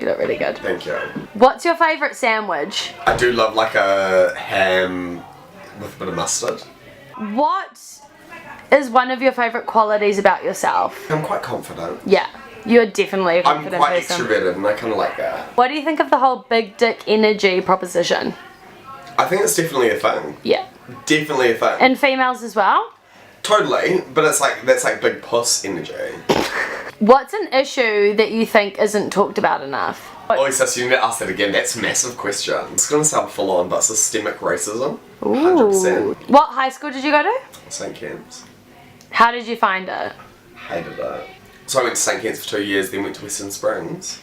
You look really good. Thank you. What's your favourite sandwich? I do love like a ham with a bit of mustard. What is one of your favourite qualities about yourself? I'm quite confident. Yeah, you're definitely a I'm confident quite person. extroverted and I kind of like that. What do you think of the whole big dick energy proposition? I think it's definitely a thing. Yeah. Definitely a thing. And females as well? Totally, but it's like, that's like big puss energy. What's an issue that you think isn't talked about enough? Oh, so you need to ask that again. That's a massive question. It's going to sound full on, but systemic racism. Ooh. 100%. What high school did you go to? St. Kitts. How did you find it? Hated it. So I went to St. Kitts for 2 years, then went to Western Springs.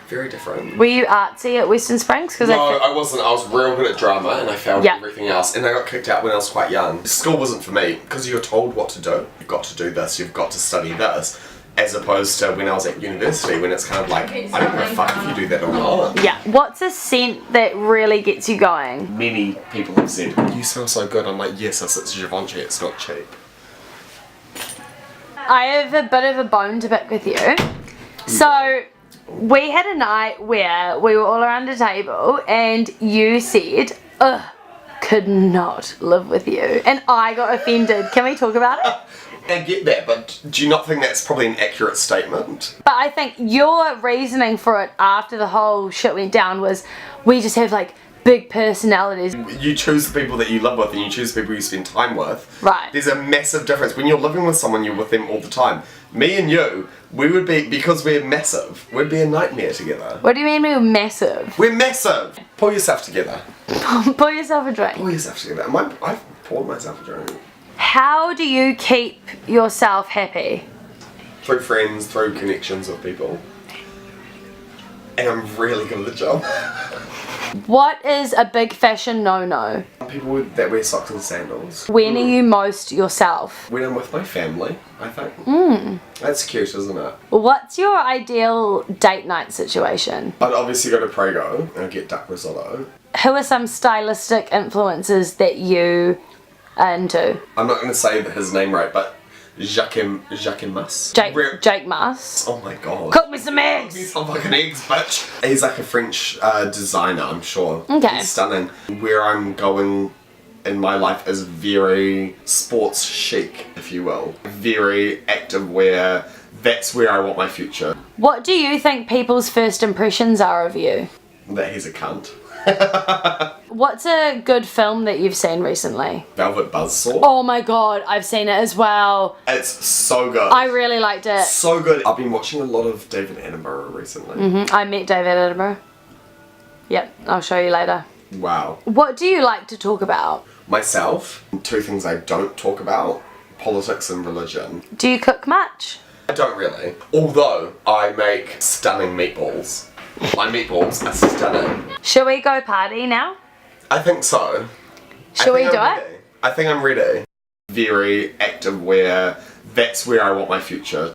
Very different. Were you artsy at Western Springs? No, I wasn't. I was real good at drama and I failed Yeah. everything else. And I got kicked out when I was quite young. School wasn't for me because you're told what to do. You've got to do this, you've got to study this. As opposed to when I was at university when it's kind of like, I don't give a fuck if you do that or not. Yeah. What's a scent that really gets you going? Many people have said, you smell so good. I'm like, yes, it's Givenchy, it's not cheap. I have a bit of a bone to pick with you. So, we had a night where we were all around a table and you said, ugh, could not live with you. And I got offended. Can we talk about it? I get that, but do you not think that's probably an accurate statement? But I think your reasoning for it after the whole shit went down was we just have like big personalities. You choose the people that you live with and you choose the people you spend time with. Right. There's a massive difference. When you're living with someone, you're with them all the time. Me and you, we would be, because we're massive, we'd be a nightmare together. What do you mean we're massive? We're massive! Pull yourself together. Pour yourself a drink. Pull yourself together. I've poured myself a drink. How do you keep yourself happy? Through friends, through connections with people. And I'm really good at the job. What is a big fashion no-no? People that wear socks and sandals. When are you most yourself? When I'm with my family, I think. That's cute, isn't it? What's your ideal date night situation? I'd obviously go to Prego and I'd get duck risotto. Who are some stylistic influences that you are into? I'm not going to say his name right, but Jacques Mas. Jake Mas. Oh my god. Cook me some Give me eggs! some fucking eggs, bitch. He's like a French designer, I'm sure. Okay. He's stunning. Where I'm going in my life is very sports chic, if you will. Very active wear. That's where I want my future. What do you think people's first impressions are of you? That he's a cunt. What's a good film that you've seen recently? Velvet Buzzsaw. Oh my god, I've seen it as well. It's so good. I really liked it. So good. I've been watching a lot of David Attenborough recently. I met David Attenborough. Yep, I'll show you later. Wow. What do you like to talk about? Myself, two things I don't talk about, politics and religion. Do you cook much? I don't really. Although, I make stunning meatballs. My meatballs are stunning. Shall we go party now? I think so. Shall we do it? I think I'm ready. Very active wear. That's where I want my future